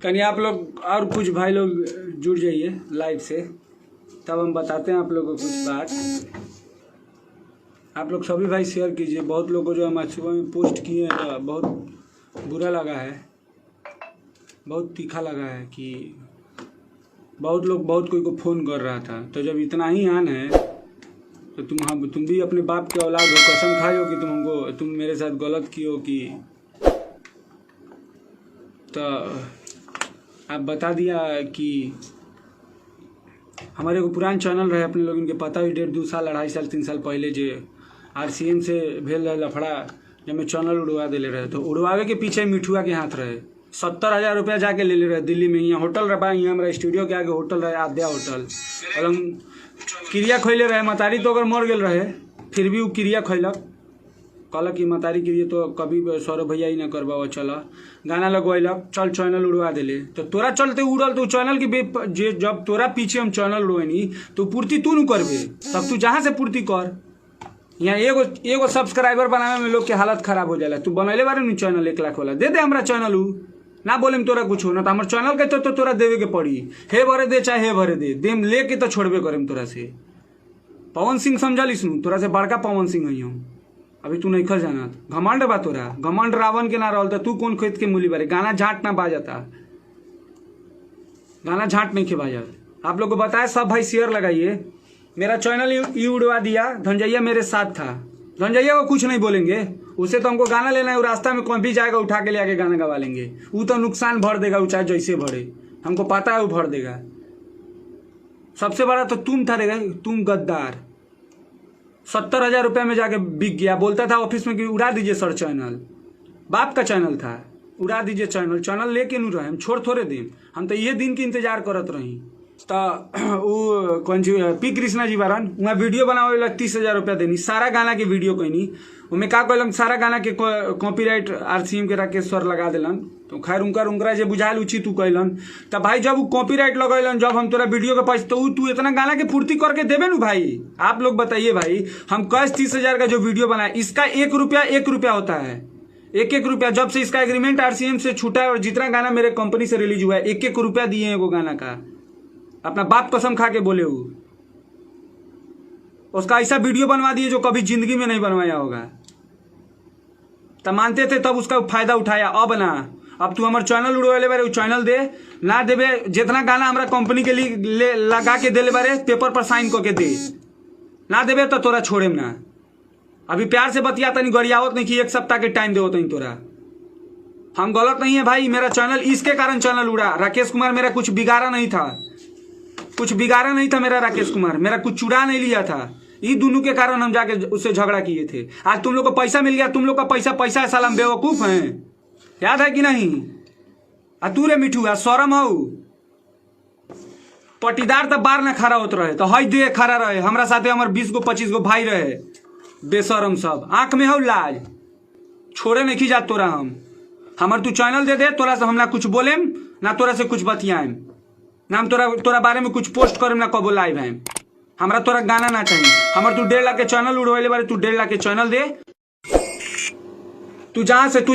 कहीं आप लोग और कुछ भाई लोग जुड़ जाइए लाइव से, तब हम बताते हैं आप लोगों को कुछ बात। आप लोग सभी भाई शेयर कीजिए। बहुत लोगों को जो हम सुबह में पोस्ट किए हैं तो बहुत बुरा लगा है, बहुत तीखा लगा है कि बहुत लोग बहुत कोई को फ़ोन कर रहा था। तो जब इतना ही आन है तो तुम भी अपने बाप के औलाद हो, कसम खाए हो कि तुम मेरे साथ गलत किए हो कि तो आप बता दिया कि हमारे को पुरान चैनल रहे अपने लोगों के पता भी 1.5-2 साल 2.5 साल 3 साल पहले जो RCM से भेल रहे लफड़ा, जब मैं चैनल उड़वा दे ले रहे तो उड़वावे के पीछे मिठुआ के हाथ रहे। 70,000 रुपया जाके ले रहे दिल्ली में। यहाँ होटल रहा, यहाँ हमारा स्टूडियो के आगे होटल रहे, आद्या होटल, और हम क्रिया खैले रहे। मतारी तो अगर मर गए रहे फिर भी वो क्रिया खैलक, कहलक कि मतारी क्रिया तो कभी सौरभ भैया ही ना करवा, चल गाना लगवैलक, चल चैनल उड़वा दिले। तो तोरा चलते उड़ल तो चैनल की जब तोरा पीछे हम चैनल उड़वनी तो पूर्ति तू न करबे, तब तू जहाँ से पूर्ति कर। यहाँ एगो सब्सक्राइबर बनावे में लोग के हालत खराब हो जाला। तू बनैले बारे नु चैनल 1 लाख वाला, दे दे हमरा चैनल। ना बोले तोरा कुछ हो ना तो हमारे चैनल के तो तोरा देवे के पड़ी। हे भरे दे चाहे हे भरे दे, देम लेके तो छोड़बे करेम तोरा से। पवन सिंह समझलिस नु, तोरा से बड़का पवन सिंह है हम। अभी तू नहीं खर जाना, घमंड बा तोरा, घमंड रावण के ना रहल तो तू कौन खेत के मूली बारे। गाना झाट ना बाजाता, गाना झाट नहीं के बाजात। आप लोग को बताया सब भाई शेयर लगाइए। मेरा चैनल यू उड़वा दिया, धनजैया मेरे साथ था। धनजैया को कुछ नहीं बोलेंगे, उसे तो हमको गाना लेना है, वो रास्ता में कौन भी जाएगा उठा के ले आके गाना गवा लेंगे। वो तो नुकसान भर देगा, वो चाहे जैसे भरे, हमको पता है वो भर देगा। सबसे बड़ा तो तुम था रहेगा, तुम गद्दार। 70,000 रुपया में जाके बिक गया। बोलता था ऑफिस में कि उड़ा दीजिए सर चैनल, बाप का चैनल था, उड़ा दीजिए चैनल। चैनल लेके नहीं रहे हम, छोड़ थोड़े दिन, हम तो ये दिन की इंतजार करत रही। तो वो कौन जी पी कृष्णा जी बारन वहाँ वीडियो बनावे ला 30,000 रुपया देनी, सारा गाना के वीडियो कहनी। उनमें का कहलन सारा गाना के कॉपीराइट RCM के राकेश सर लगा दिलन। तो खैर उनका जे बुझाल उचित तू कहलन। तो भाई जब वो कॉपीराइट लगैलन, जब हम तोरा वीडियो के पैसे, तो तू इतना गाना के पूर्ति करके देवे नु भाई। आप लोग बताइए भाई, हम कैश 30,000 का जो वीडियो बनाए, इसका 1 रुपया होता है। 1 रुपया जब से इसका एग्रीमेंट RCM से छूटा है और जितना गाना मेरे कंपनी से रिलीज हुआ है, 1 रुपया दिए हैं वो गाना का। अपना बाप कसम खा के बोले वो, उसका ऐसा वीडियो बनवा दिए जो कभी जिंदगी में नहीं बनवाया होगा। तब मानते थे, तब उसका फायदा उठाया। अब ना, अब तू हमारे चैनल उड़वाले बारे, चैनल दे ना देवे। जितना गाना हमारा कंपनी के लिए लगा के दे बारे, पेपर पर साइन करके दे, ना देवे तो तोरा छोड़े ना। अभी प्यार से बतियाता नहीं, गरियावत नहीं कि 1 सप्ताह के टाइम देवत नहीं तोरा। हम गलत नहीं है भाई, मेरा चैनल इसके कारण चैनल उड़ा। राकेश कुमार मेरा कुछ बिगाड़ा नहीं था, कुछ बिगाड़ा नहीं था मेरा। राकेश कुमार मेरा कुछ चुरा नहीं लिया था। ये दोनों के कारण हम जाके उससे झगड़ा किए थे। आज तुम लोग को पैसा मिल गया, तुम लोग का पैसा है, साला हम बेवकूफ हैं, याद है कि नहीं? तू रे मिठू शरम हो, पटीदार तो बार ना खड़ा होते रहे, तो हई दे खड़ा रहे हमारा साथे। हमारे 20 गो 25 गो भाई रहे, बेशरम सब। आंख में हो लाज, छोड़े नहीं की जात तोरा हम। हमार तू चैनल दे दे, तोरा से हम ना कुछ बोलेम ना तोरा से कुछ बतियाएम, ना हम तोरा बारे में कुछ पोस्ट करें ना कबो लाइव है। हमरा तोरा गाना ना चाहिए। हमार तू 1.5 लाख के चैनल उड़वाइले बारे, तू 1.5 लाख के चैनल दे, तू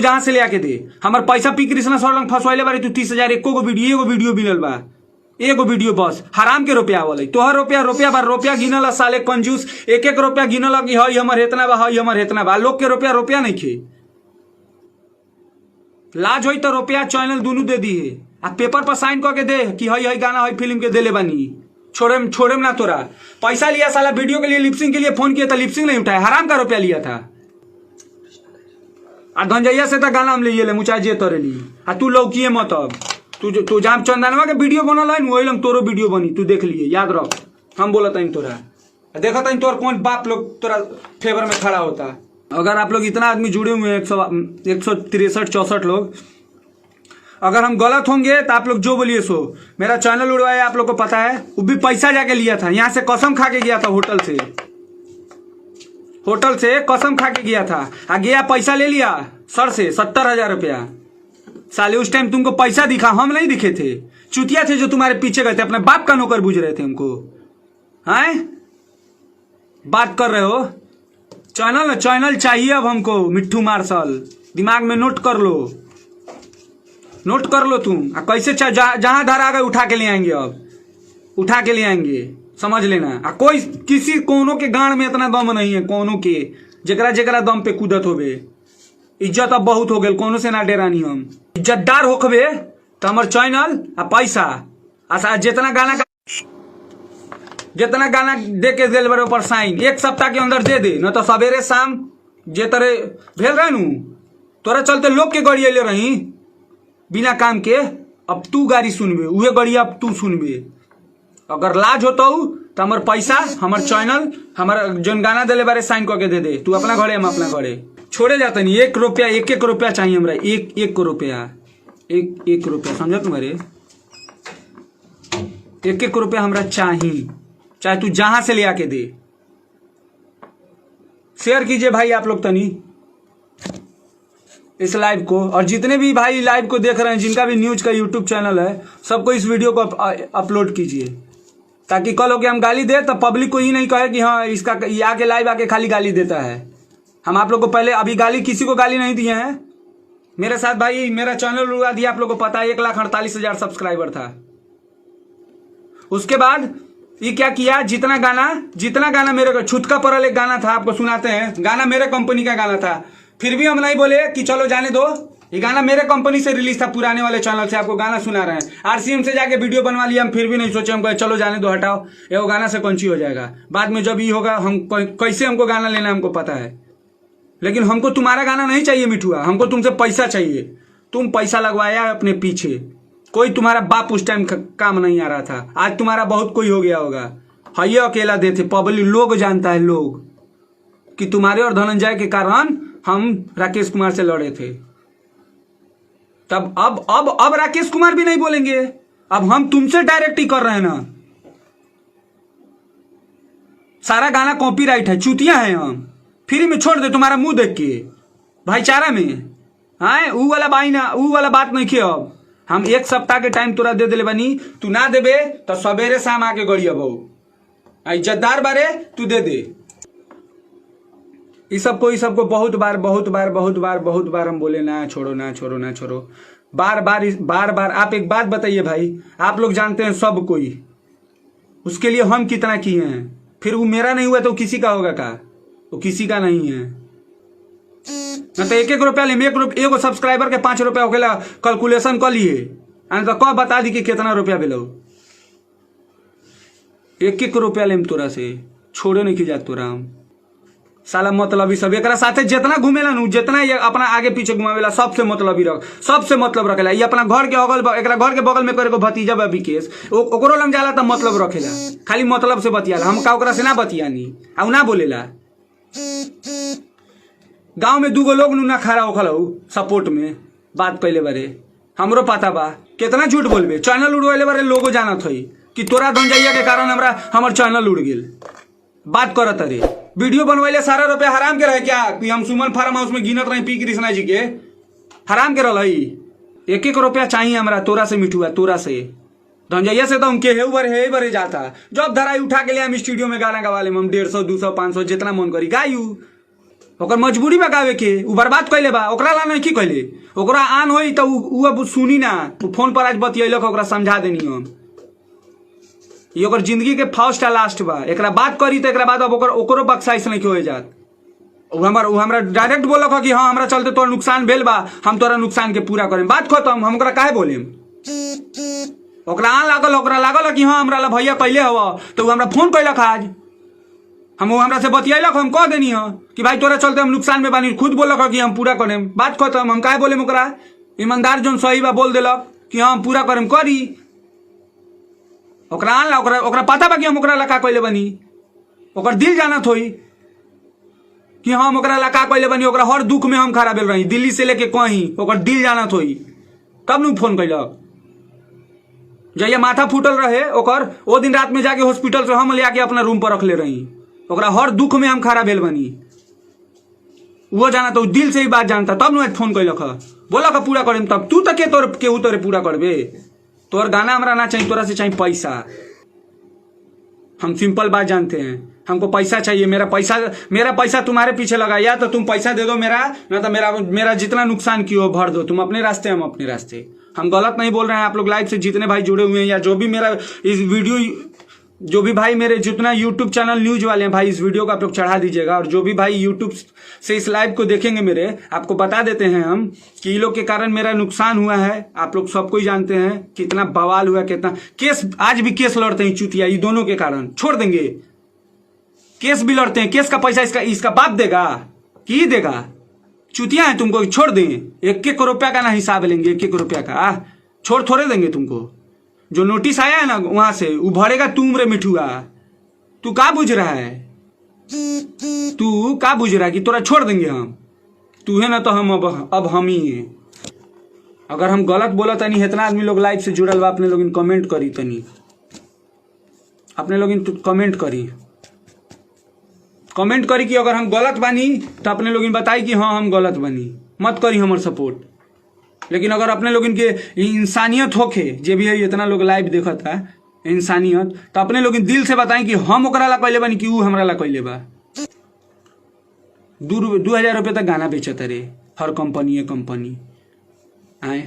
जहां से ले आके दे। हमार पैसा पी कृष्णा सर लंग फंसवाइले बारे, तू 30,000 एगो वीडियो मिलल बा, एगो वीडियो बस। हराम के रुपया वाले तोहर रुपया गिनल साले कंजूस। 1 रुपया गिनल कि हई हमर इतना बा, हई हमर इतना बा। लोग के रुपया नहीं खे। लाज होई तो रुपया चैनल दोनों दे दिए, आ पेपर पर साइन करके दे कि हई गाना हई फिल्म के देले बानी। छोड़ेम ना तोरा। पैसा लिया साला वीडियो के लिए, लिपसिंग के लिए फोन किया था, लिपसिंग नहीं उठाया, हराम का रुपया लिया था। आ धनजैया से तो गाना हम ले मुचा जे तोरे लिए। आ तू लौकिए मत, अब तू जहाँ चंदनवा के वीडियो बनल है वही लंग तोरो वीडियो बनी, तू देख लिए, याद रख। हम बोलत हईं तोरा, देखत हईं तोर कौन बाप लोग तोरा फेवर में खड़ा होता। अगर आप लोग इतना आदमी जुड़े हुए हैं, 163-64 लोग, अगर हम गलत होंगे तो आप लोग जो बोलिए सो। मेरा चैनल उड़वाया, आप लोग को पता है, वो भी पैसा जाके लिया था। यहाँ से कसम खा के गया था, होटल से कसम खा के गया था। आ गया पैसा ले लिया सर से 70,000 रुपया। साले उस टाइम तुमको पैसा दिखा, हम नहीं दिखे थे। चुतिया थे जो तुम्हारे पीछे गए थे, अपने बाप का नौकर बुझ रहे थे हमको। हैं बात कर रहे हो? चैनल चाहिए अब हमको, मिट्ठू मार्शल, दिमाग में नोट कर लो। नोट कर लो तुम। कैसे जहां धारा आ गए उठा के ले आएंगे, अब उठा के ले आएंगे, समझ लेना। कोई किसी कोनो के गांड में इतना दम नहीं है, कोनो के जकरा जकरा दम पे कूदत होबे। इज्जत अब बहुत हो गए, कोनो से ना डेरानी। हम इज्जतदार होखबे तो हमर चैनल आ पैसा आ जितना गाना दे के दिल बड़े ऊपर साइन 1 सप्ताह के अंदर दे दे, न तो सवेरे शाम जे तरह भेल रहे नु तोरा चलते लोग के गाड़ी अले रही बिना काम के। अब तू गाड़ी सुनबे, उहे गाड़ी अब तू सुनबे। अगर लाज होता तो हमार पैसा, हमार चैनल, हमारा जोन गाना दिले बारे साइन करके दे दे। तू अपना घरे, हम अपना घरे छोड़े जाते नहीं। 1 रुपया 1 रुपया चाहिए हमरा, 1 रुपया 1 रुपया, समझ तुम्हारे 1 रुपया हमरा चाहिए, चाहे तू जहां से ले आके दे। शेयर कीजिए भाई आप लोग तनी इस लाइव को, और जितने भी भाई लाइव को देख रहे हैं, जिनका भी न्यूज का यूट्यूब चैनल है, सबको इस वीडियो को अपलोड कीजिए, ताकि कल हो के हम गाली दे तो पब्लिक को ही नहीं कहे कि हाँ इसका ये आके लाइव आके खाली गाली देता है। हम आप लोग को पहले अभी गाली, किसी को गाली नहीं दिए हैं। मेरे साथ भाई मेरा चैनल उड़ा दिया, आप लोग को पता है 1,48,000 सब्सक्राइबर था। उसके बाद ये क्या किया, जितना गाना मेरे को छुटका परल एक गाना था, आपको सुनाते हैं। गाना मेरे कंपनी का गाना था, फिर भी हम नहीं बोले कि चलो जाने दो। ये गाना मेरे कंपनी से रिलीज था, पुराने वाले चैनल से आपको गाना सुना रहे हैं। आरसीएम से जाके वीडियो बनवा लिया, हम फिर भी नहीं सोचे। हम कहे चलो जाने दो, हटाओ, ये वो गाना से कौन सी हो जाएगा। बाद में जब ये होगा, हम कैसे हमको गाना लेना हमको पता है। लेकिन हमको तुम्हारा गाना नहीं चाहिए मिठुआ, हमको तुमसे पैसा चाहिए। तुम पैसा लगवाया अपने पीछे, कोई तुम्हारा बाप उस टाइम काम नहीं आ रहा था। आज तुम्हारा बहुत कोई हो गया होगा। हाइये अकेला देते, पब्लिक लोग जानता है, लोग कि तुम्हारे और धनंजय के कारण हम राकेश कुमार से लड़े थे। तब अब राकेश कुमार भी नहीं बोलेंगे, अब हम तुमसे डायरेक्ट ही कर रहे हैं ना। सारा गाना कॉपीराइट है, चूतिया है। हम फ्री में छोड़ दे तुम्हारा मुंह देख के, भाईचारा में। हाँ ऊ वाला बाई ना, ऊ वाला बात नहीं किया। अब हम 1 सप्ताह के टाइम तोरा दे दिले बनी, तू ना देबे तो सवेरे शाम आके गड़िया बहु इज्जतदार बारे तू दे दे। इस सबको बहुत बार हम बोले ना छोड़ो, ना छोड़ो, ना छोड़ो। बार बार आप एक बात बताइए भाई, आप लोग जानते हैं सब कोई, उसके लिए हम कितना किए हैं। फिर वो मेरा नहीं हुआ तो किसी का होगा का? वो किसी का नहीं है ना। तो 1 रुपया ले, 1 सब्सक्राइबर के 5 रुपया हो गया, कैलकुलेशन कर लिए तो कब बता दी कि कितना रुपया मिलो। 1 रुपया लेम तोरा से, छोड़े नहीं की जात तोरा। हम साला मतलब सब एक साथे जितना घूमेला नु, जितना ये अपना आगे पीछे घुमावेला, सबसे मतलब ही सबसे मतलब रखेला। ये अपना घर के अगल, एकरा घर के बगल में करे को भतीजा बा विकेश, ओकरो लम जाला त मतलब रखेला, खाली मतलब से बतियाला। हम का ओकरा से ना बतियानी, आ ना बोलेला। गांव में 2 लोग नु ना खड़ा होखल सपोर्ट में बात कैले बारे, हमरो पता बा। कितना झूठ बोलबे, चैनल उड़वाले बारे लोगो जानत हई कि तोरा धनजैया के कारण हमर चैनल उड़ गेल। बात करत रे, वीडियो बनवाइले सारा रुपया हराम के रहे क्या? कि हम सुमन फार्म हाउस में गिनत रही पी कृष्णा जी के, हराम के रही। 1 रुपया चाहिए हमरा तोरा से मिठुआ, तोरा से। धनजैया से तो हम के हे बरे जाता, जब धराई उठा के लिए हम स्टूडियो में गाना गवा ले। हम 150, 200, 500 जितना मन करी गायू। ओकर मजबूरी बा गावे के, उ बर्बाद कैले बा, ओकरा ला नहीं की कैले। ओकरा आन होई तो उ अब सुनी ना, फोन पर आज बतियलक, ओकरा समझा देनी हम। ये ओकर जिंदगी के फर्स्ट आ लास्ट बा, एकरा बात करी तो एकरा बाद अब ओकरो बख्शाइश नहीं हो जात। उ हमरा डायरेक्ट बोलक कि हाँ हमरा चलते तोर नुकसान भेल बा, हम तोरा नुकसान के पूरा करें। बात खत्म, हम ओकरा काहे बोलेम? ओकरा आन लागल, ओकरा लागल कि हाँ हमरा ला भैया कैले हवा, तो हमरा फोन कैलक आज, हम हमरा से बतियलक, हम कह देनी है कि भाई तोरा चलते हम नुकसान में बानी। खुद बोलक कि हम पूरा करें, बात खत्म, हम काहे बोलेम? ओकरा ईमानदार जोन सही बा बोल देलक कि हम पूरा करें, करी। ओकरा आनला, ओकरा पता बा कि हम ओकरा ला का कैले बनी। ओकर दिल जानत होई कि हम ओकरा ला का कैले बनी। ओकरा हर दुख में हम खड़ा भेल रही, दिल्ली से लेके कहीं, ओकर दिल जानत होई, तब नु फोन कैलक। जहिया माथा फूटल रहे ओकर, वो दिन रात में जाके हॉस्पिटल से हम ले आके अपना रूम पर रख ले रही। ओकरा हर दुख में हम खड़ा भेल बनी, वो जाना तो दिल से ही बात जानता, तब नु फोन कैलक बोलक पूरा करें। तब तू तक केहू तोरे पूरा करबे? तोर गाना हमरा ना चाहिए, तोरा से चाहिए पैसा। हम सिंपल बात जानते हैं, हमको पैसा चाहिए। मेरा पैसा तुम्हारे पीछे लगा, या तो तुम पैसा दे दो मेरा, ना तो मेरा जितना नुकसान किया भर दो। तुम अपने रास्ते, हम अपने रास्ते। हम गलत नहीं बोल रहे हैं। आप लोग लाइव से जितने भाई जुड़े हुए हैं या जो भी मेरा इस वीडियो, जो भी भाई मेरे जितना यूट्यूब चैनल न्यूज वाले हैं भाई, इस वीडियो को आप लोग चढ़ा दीजिएगा। और जो भी भाई यूट्यूब से इस लाइव को देखेंगे मेरे, आपको बता देते हैं हम कि ये लोग के कारण मेरा नुकसान हुआ है। आप लोग सबको ही जानते हैं कितना बवाल हुआ, कितना केस, आज भी केस लड़ते हैं चुतिया, ये दोनों के कारण। छोड़ देंगे, केस भी लड़ते हैं। केस का पैसा इसका बाप देगा कि देगा? चुतिया है तुमको, छोड़ दें। 1-1 रुपया का ना हिसाब लेंगे, 1-1 रुपया का छोड़ थोड़े देंगे तुमको। जो नोटिस आया है ना वहां से, वो भरेगा तुम रे मिठुआ। तू का बुझ रहा है? तू का बुझ रहा है कि तोरा छोड़ देंगे हम? तू है ना तो हम अब हम ही हैं। अगर हम गलत बोला तनी, इतना आदमी लोग लाइव से जुड़ल बा, अपने लोग कमेंट करी, तनी अपने लोग कमेंट करी कि अगर हम गलत बानी तो अपने लोग बताई कि हाँ हम गलत बानी। मत करी हमार सपोर्ट। लेकिन अगर अपने लोग इनके इंसानियत होके, जे भी है इतना लोग लाइव देखा था, इंसानियत, तो अपने लोग दिल से बताएं कि हम ओकरा ला कैले बानी कि ऊ हमरा ला कैले बा। 2000 रुपये तक गाना बेचता रे हर कंपनी आए।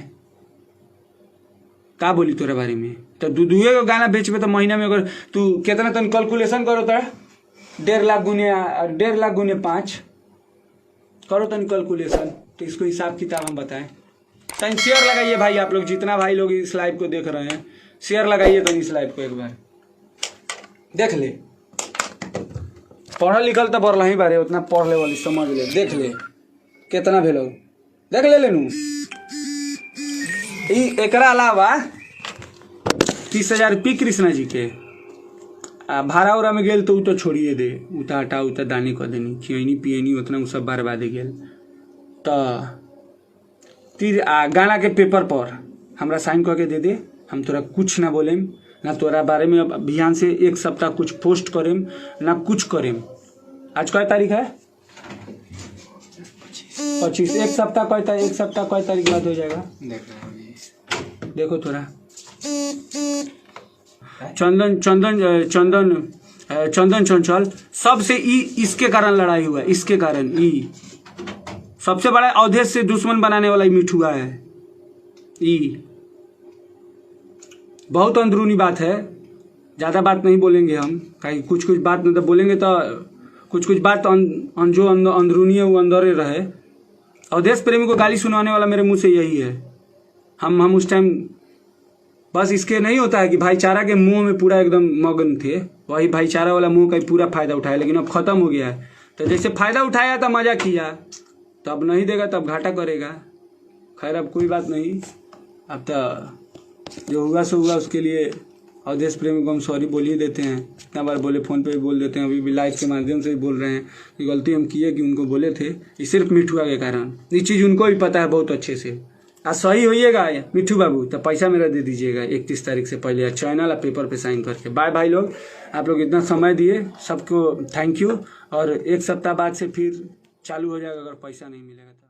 का बोली तोरा बारे में? तो 2 गाना बेचबे तो महीना में अगर तू कितना तन कैलकुलेशन करो तो 1.5 लाख गुने 5 करो तन कैलकुलेशन। तो इसको हिसाब किताब हम बताएं। तन शेयर लगाइए भाई, आप लोग जितना भाई लोग इस लाइव को देख रहे हैं, शेयर लगाइए तो इस लाइव को एक बार देख ले। पढ़ल लिखल तो बढ़ ही बारे, उतना पढ़ ले वाली समझ ले, देख ले कितना भेलो, देख ले लेनू। एकरा अलावा 30,000 रुपये कृष्णा जी के भाड़ा उड़ा में गेल तो उ तो छोड़िए दे, उता हटा उता दाने कर देनी, खियनी पियनी उतना उ सब बर्बादे गेल। तो गाना के पेपर पर हमरा साइन करके दे दे, हम तोरा कुछ ना बोलेम, ना तोरा बारे में अभियान से 1 सप्ताह कुछ पोस्ट करेम ना कुछ करेम। आज क्या तारीख है? 25। 1 सप्ताह कई तारीख बाद हो जाएगा? देखो थोड़ा चंदन चंचल सबसे इसके कारण लड़ाई हुआ है। इसके कारण सबसे बड़ा अवधेश से दुश्मन बनाने वाला मिठुआ है। बहुत अंदरूनी बात है, ज़्यादा बात नहीं बोलेंगे हम, कहीं कुछ बात मतलब बोलेंगे तो कुछ बात जो अंदरूनी है वो अंदर रहे। अवधेश प्रेमी को गाली सुनाने वाला मेरे मुंह से यही है। हम उस टाइम बस इसके नहीं होता है कि भाईचारा के मुंह में पूरा एकदम मगन थे, वही भाईचारा वाला मुंह का पूरा फायदा उठाया, लेकिन अब खत्म हो गया है। तो जैसे फायदा उठाया तो मजा किया, तब नहीं देगा तब घाटा करेगा। खैर अब कोई बात नहीं, अब तो जो हुआ सो हुआ, उसके लिए अवधेश प्रेमी को हम सॉरी बोल ही देते हैं। इतना बार बोले, फ़ोन पे भी बोल देते हैं, अभी भी लाइव के माध्यम से भी बोल रहे हैं कि गलती हम किए कि उनको बोले थे, ये सिर्फ मिठुआ के कारण। ये चीज़ उनको भी पता है बहुत अच्छे से। आज सही होइएगा मिठू बाबू तो पैसा मेरा दे दीजिएगा 31 तारीख से पहले, चैनल और पेपर पे साइन करके। बाय भाई लोग, आप लोग इतना समय दिए, सबको थैंक यू। और 1 सप्ताह बाद से फिर चालू हो जाएगा अगर पैसा नहीं मिलेगा।